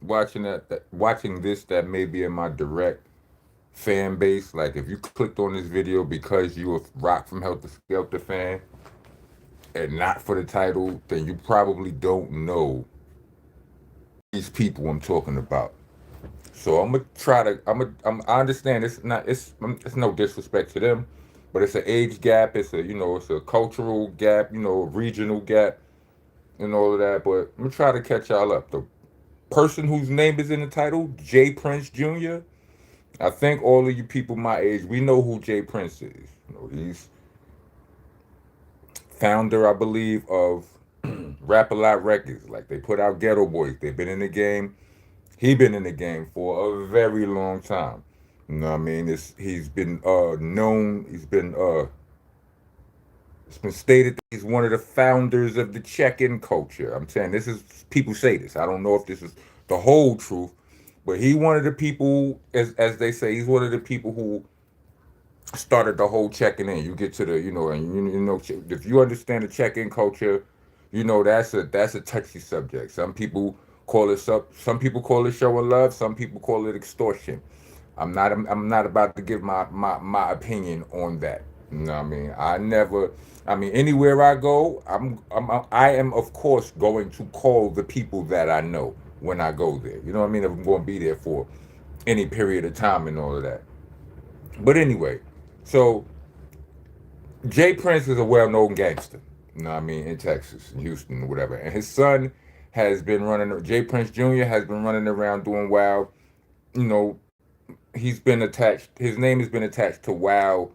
watching this that may be in my direct fan base, like if you clicked on this video because you a Rock from Helter Skelter fan and not for the title, then you probably don't know these people I'm talking about. So I'm gonna try to. I understand it's not. It's no disrespect to them, but it's an age gap. It's a it's a cultural gap. A regional gap and all of that. But I'm gonna try to catch y'all up. The person whose name is in the title, Jay Prince Jr. I think all of you people my age, we know who Jay Prince is. He's founder, I believe, of Rap a Lot Records. Like they put out Ghetto Boys. They've been in the game. He been in the game for a very long time. You know what I mean? He's been known. It's been stated that he's one of the founders of the check-in culture. I'm saying this is people say this. I don't know if this is the whole truth, but he one of the people, as they say, he's one of the people who started the whole checking in. You get to the and if you understand the check-in culture, that's a touchy subject. Some people call it some people call it showing love. Some people call it extortion. I'm not about to give my opinion on that. You know what I mean? Anywhere I go, I am of course going to call the people that I know when I go there. You know what I mean? If I'm going to be there for any period of time and all of that. But anyway, so Jay Prince is a well-known gangster. You know what I mean? In Texas, in Houston, whatever. And his son has been running. Jay Prince Jr. has been running around doing wild. You know, he's been attached. His name has been attached to wild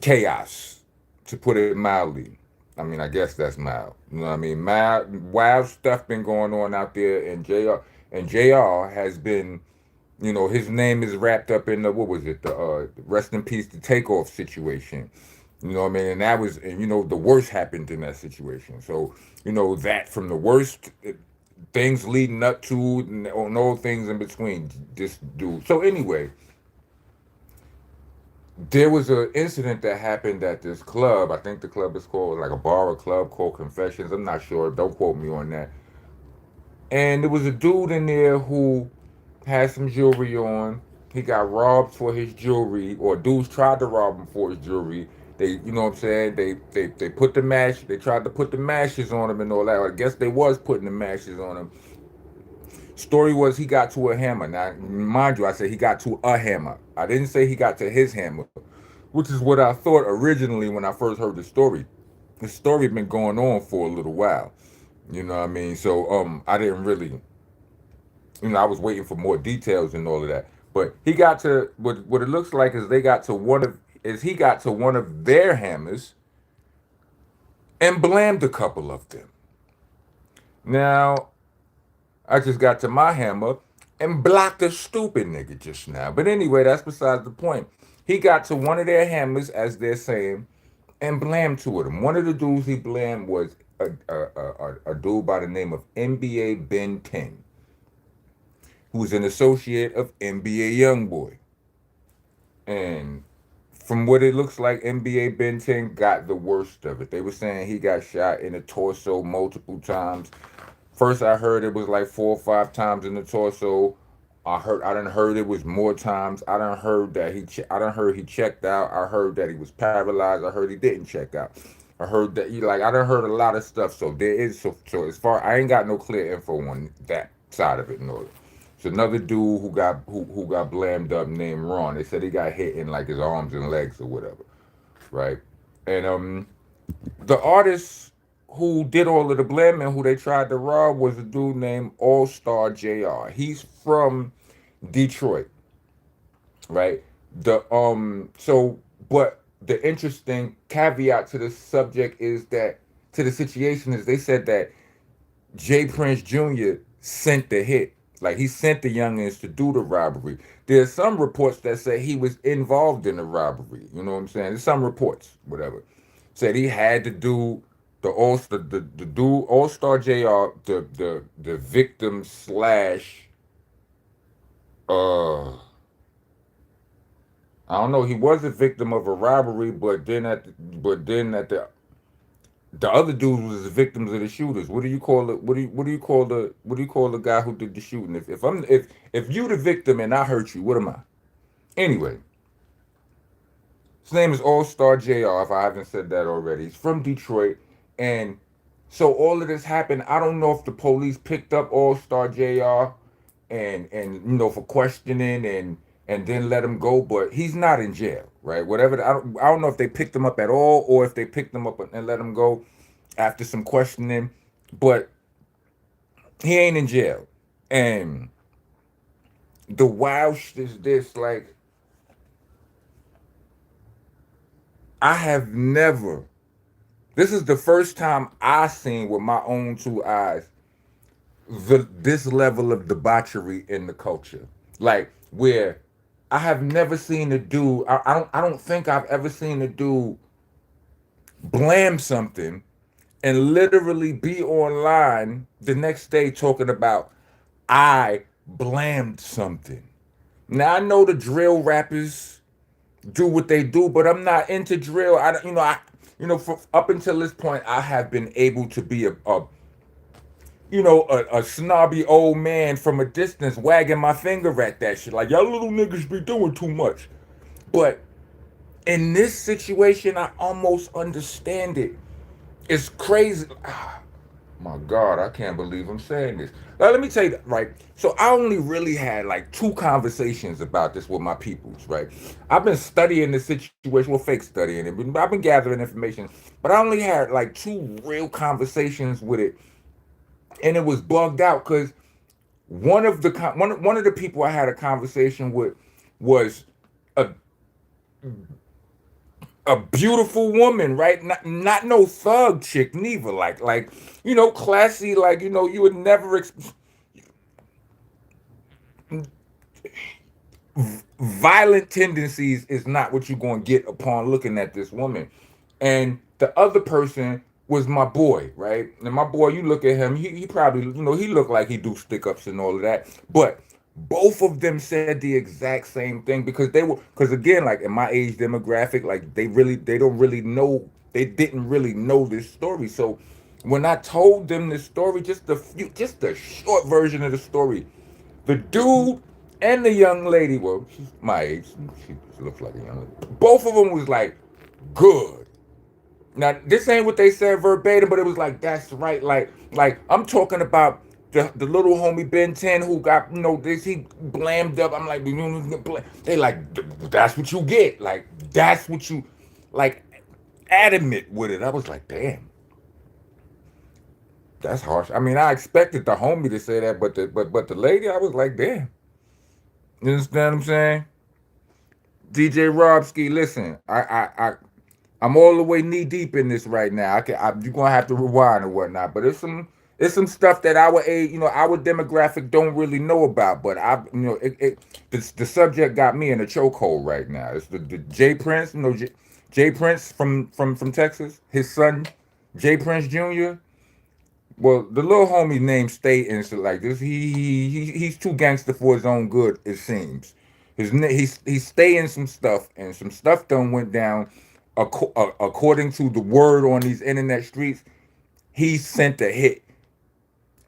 chaos, to put it mildly. I guess that's mild. You know what I mean? Mild, wild stuff been going on out there, and Jr. has been. His name is wrapped up in the what was it? The rest in peace, the takeoff situation. You know what I mean? And that was, and the worst happened in that situation. So, that from the worst things leading up to and all things in between, this dude. So anyway, there was an incident that happened at this club. I think the club is called like a bar or club called Confessions. I'm not sure. Don't quote me on that. And there was a dude in there who had some jewelry on. He got robbed for his jewelry, or dudes tried to rob him for his jewelry. You know what I'm saying? They put the mash. They tried to put the mashes on him and all that. I guess they was putting the mashes on him. Story was he got to a hammer. Now, mind you, I said he got to a hammer. I didn't say he got to his hammer, which is what I thought originally when I first heard the story. The story had been going on for a little while. You know what I mean? So I didn't really, I was waiting for more details and all of that. But he got to what it looks like is he got to one of their hammers and blamed a couple of them. Now I just got to my hammer and blocked a stupid nigga just now. But anyway, that's besides the point. He got to one of their hammers, as they're saying, and blamed two of them. One of the dudes he blamed was a dude by the name of NBA Ben 10, who's an associate of NBA Youngboy. And from what it looks like, NBA Ben 10 got the worst of it. They were saying he got shot in the torso multiple times. First, I heard it was like 4 or 5 times in the torso. I done heard it was more times. I done heard that I done heard he checked out. I heard that he was paralyzed. I heard he didn't check out. I heard that I done heard a lot of stuff. So there is so as far I ain't got no clear info on that side of it. No, it's another dude who got blamed up named Ron. They said he got hit in like his arms and legs or whatever, right? And the artist who did all of the blaming, who they tried to rob, was a dude named All Star Jr. He's from Detroit, right? But the interesting caveat to the subject is that to the situation is they said that Jay Prince Jr. sent the hit. Like he sent the youngins to do the robbery. There's some reports that say he was involved in the robbery. You know what I'm saying? There's some reports, whatever. Said he had to do the dude All Star Jr. The victim slash uh I don't know, he was a victim of a robbery, but then at the The other dudes was the victims of the shooters. What do you call it? What do you call the guy who did the shooting? If you the victim and I hurt you, what am I? Anyway, his name is All Star Jr. If I haven't said that already, he's from Detroit, and so all of this happened. I don't know if the police picked up All Star Jr. and for questioning and then let him go, but he's not in jail, right? Whatever. I don't know if they picked him up at all or if they picked him up and let him go after some questioning, but he ain't in jail. And the wow is this, like, I have never. This is the first time I seen with my own two eyes this level of debauchery in the culture, like where I have never seen a dude. I don't think I've ever seen a dude blame something and literally be online the next day talking about I blamed something. Now I know the drill rappers do what they do, but I'm not into drill. For up until this point, I have been able to be a snobby old man from a distance wagging my finger at that shit. Like, y'all little niggas be doing too much. But in this situation, I almost understand it. It's crazy. My God, I can't believe I'm saying this. Now, let me tell you that, right? So I only really had like two conversations about this with my peoples, right? I've been studying the situation, well, fake studying it, but I've been gathering information, but I only had like two real conversations with it, and it was bugged out because one of the people I had a conversation with was a a beautiful woman, right? Not no thug chick neither. Like classy. Like you would never violent tendencies is not what you're going to get upon looking at this woman. And the other person was my boy, right? And my boy, you look at him, he probably, he looked like he do stick ups and all of that. But both of them said the exact same thing because again, like in my age demographic, like they don't really know, they didn't really know this story. So when I told them this story, just the short version of the story, the dude and the young lady, well, she's my age. She looks like a young lady. Both of them was like, good. Now, this ain't what they said verbatim, but it was like, that's right. Like I'm talking about the little homie Ben 10 who got, this, he blammed up. I'm like, they like, that's what you get. Like, that's what you, like, adamant with it. I was like, damn. That's harsh. I mean, I expected the homie to say that, but the lady, I was like, damn. You understand what I'm saying? DJ Robski, listen, I'm all the way knee deep in this right now. You're gonna have to rewind and whatnot, but it's some stuff that our demographic don't really know about. But the subject got me in a chokehold right now. It's the Jay Prince, Jay Prince from Texas, his son, Jay Prince Jr. Well, the little homie named State and shit like this. He's too gangster for his own good. It seems. He's staying some stuff, and some stuff done went down. According to the word on these internet streets, he sent a hit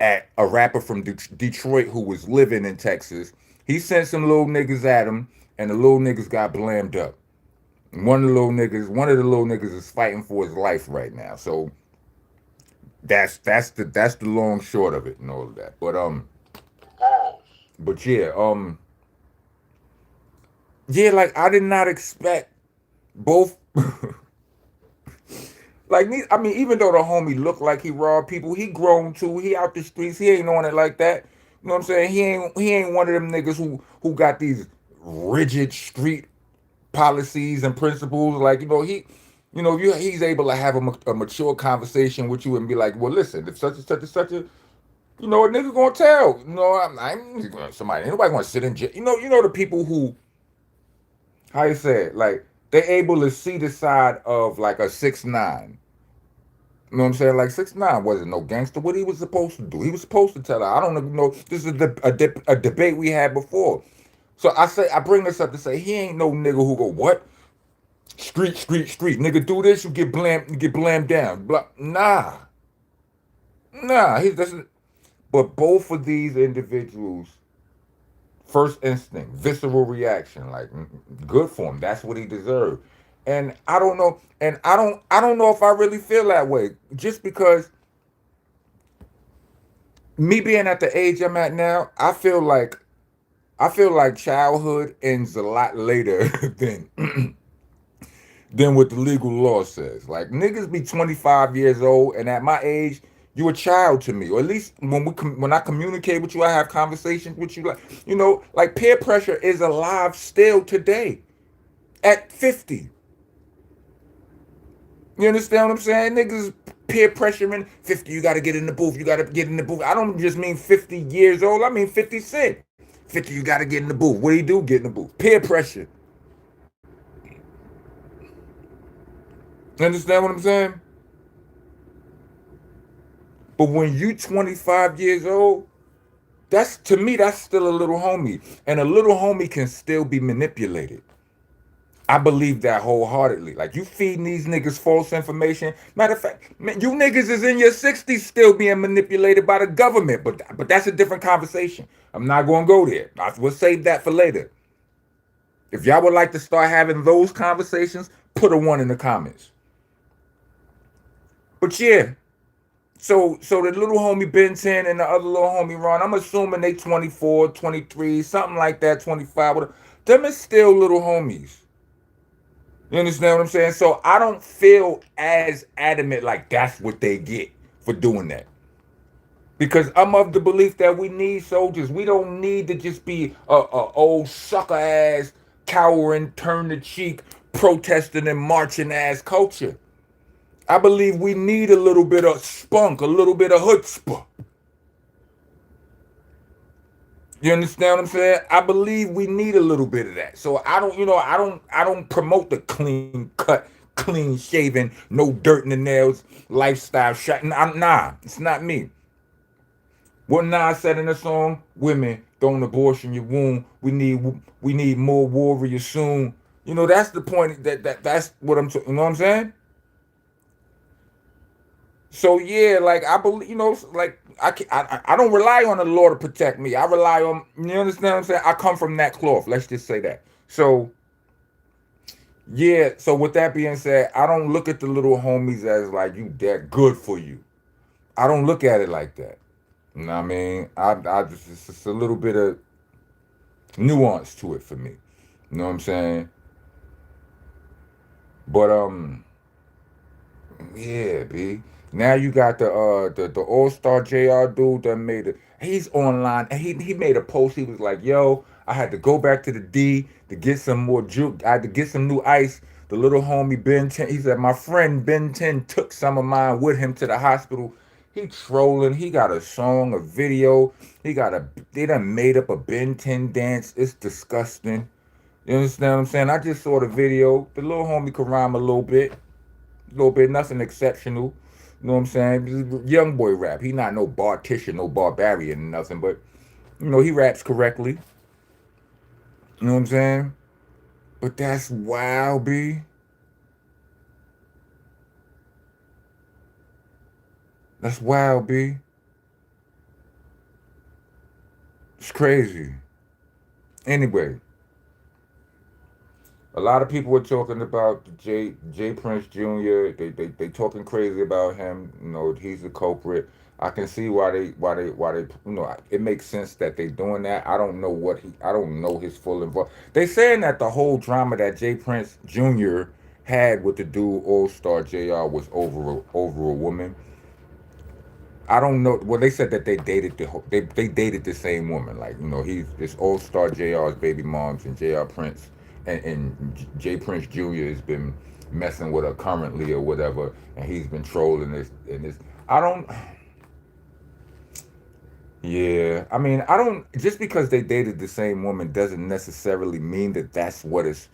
at a rapper from Detroit who was living in Texas. He sent some little niggas at him, and the little niggas got blamed up. One of the little niggas is fighting for his life right now. So that's the long short of it and all of that. But yeah, like I did not expect both. Like me, I mean, even though the homie looked like he robbed people, he grown too. He out the streets. He ain't on it like that. You know what I'm saying? He ain't one of them niggas who got these rigid street policies and principles. Like he's able to have a mature conversation with you and be like, well, listen, if such and such and such a a nigga gonna tell. I'm somebody. Ain't nobody gonna sit in jail. The people who, how you say it, like they able to see the side of like a 6ix9ine. You know what I'm saying? Like 6ix9ine wasn't no gangster. What he was supposed to do? He was supposed to tell her. I don't even know. This is a debate we had before. So I bring this up to say he ain't no nigga who go what? Street, street, street. Nigga, do this, you get blammed down. Blah. Nah. He doesn't. But both of these individuals, first instinct, visceral reaction, like good for him. That's what he deserved. And I don't know. And I don't know if I really feel that way. Just because me being at the age I'm at now, I feel like childhood ends a lot later than than what the legal law says. Like niggas be 25 years old, and at my age, you a child to me. Or at least when I communicate with you, I have conversations with you. Like like peer pressure is alive still today at 50. You understand what I'm saying? Niggas peer pressuring 50. You got to get in the booth. You got to get in the booth. I don't just mean 50 years old. I mean 50 Cent. 50. You got to get in the booth. What do you do? Get in the booth. Peer pressure. You understand what I'm saying? But when you 25 years old, that's to me that's still a little homie, and a little homie can still be manipulated. I believe that wholeheartedly. Like you feeding these niggas false information. Matter of fact, man, you niggas is in your 60s still being manipulated by the government, but that's a different conversation. I'm not gonna go there. We'll save that for later. If y'all would like to start having those conversations, put a one in the comments. But yeah, so the little homie Ben 10 and the other little homie Ron, I'm assuming they 24, 23, something like that, 25. Them is still little homies. You understand what I'm saying? So I don't feel as adamant like that's what they get for doing that. Because I'm of the belief that we need soldiers. We don't need to just be a old sucker ass, cowering, turn the cheek, protesting and marching ass culture. I believe we need a little bit of spunk, a little bit of chutzpah. You understand what I'm saying? I believe we need a little bit of that. So I don't promote the clean cut, clean shaven, no dirt in the nails lifestyle shot. Nah, it's not me. What Nas said in the song, women, don't abortion your womb. We need more warriors soon. That's the point. That's what you know what I'm saying? So yeah, like I believe, like I don't rely on the law to protect me. I rely on, you understand what I'm saying? I come from that cloth. Let's just say that. So yeah. So with that being said, I don't look at the little homies as like you that good for you. I don't look at it like that. You know what I mean? I just it's just a little bit of nuance to it for me. You know what I'm saying? But yeah, B. Now you got the All Star JR dude that made it. He's online and he made a post. He was like, "Yo, I had to go back to the D to get some more juke. I had to get some new ice." The little homie Ben 10, he said, "My friend Ben 10 took some of mine with him to the hospital." He trolling. He got a song, a video. They done made up a Ben 10 dance. It's disgusting. You understand what I'm saying? I just saw the video. The little homie can rhyme a little bit, nothing exceptional. You know what I'm saying? Young boy rap. He not no bartician, no barbarian, nothing. But he raps correctly. You know what I'm saying? But that's wild, B. That's wild, B. It's crazy. Anyway, a lot of people were talking about J Prince Jr. They talking crazy about him. He's the culprit. I can see why they. It makes sense that they doing that. I don't know his full involvement. They saying that the whole drama that J Prince Jr. had with the dude All Star Jr. was over a woman. I don't know. Well, they said that they dated the same woman. Like he's this All Star Jr's baby moms and Jr. Prince and J Prince Jr. has been messing with her currently or whatever, and he's been trolling this and this. I don't. Yeah, I mean, I don't. Just because they dated the same woman doesn't necessarily mean that that's what is.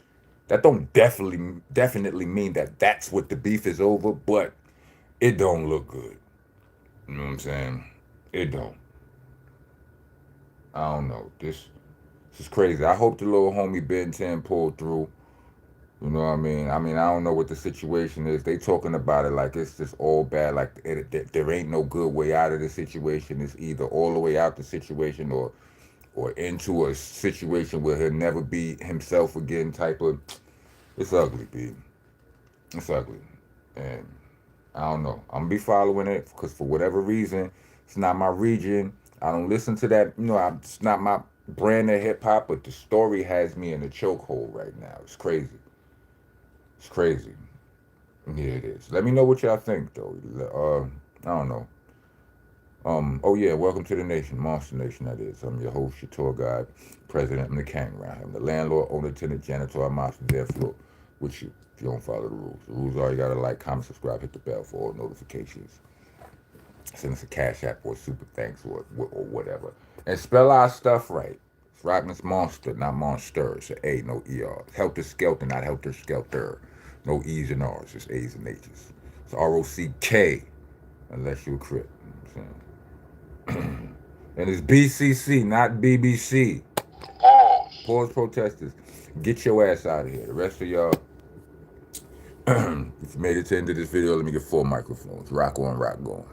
That don't definitely mean that that's what the beef is over. But it don't look good. You know what I'm saying? It don't. I don't know. This is crazy. I hope the little homie Ben 10 pulled through. You know what I mean? I don't know what the situation is. They talking about it like it's just all bad. Like there ain't no good way out of the situation. It's either all the way out the situation or into a situation where he'll never be himself again. Type of. It's ugly, B. It's ugly, and I don't know. I'm gonna be following it because for whatever reason, it's not my region. I don't listen to that. It's not my brand of hip hop. But the story has me in a chokehold right now. It's crazy. It's crazy. Yeah, it is. Let me know what y'all think, though. I don't know. Oh yeah, welcome to the nation, Monster Nation. That is. I'm your host, your tour guide, president. I'm the king around here. I'm the landlord, owner, tenant, janitor. I'm monster there floor with you. If you don't follow the rules, are you gotta like, comment, subscribe, hit the bell for all notifications. Send us a cash app or super thanks or whatever, and spell our stuff right. It's Rockman's Monster, not Monster. It's an A, no ER. Helter Skelter, not Helter Skelter. No E's and R's, just A's and H's. It's ROCK, unless you're a crip. You know what I'm saying? And it's BCC, not BBC. Pause protesters. Get your ass out of here. The rest of y'all, if you made it to the end of this video, let me get 4 microphones. Rock on, rock going.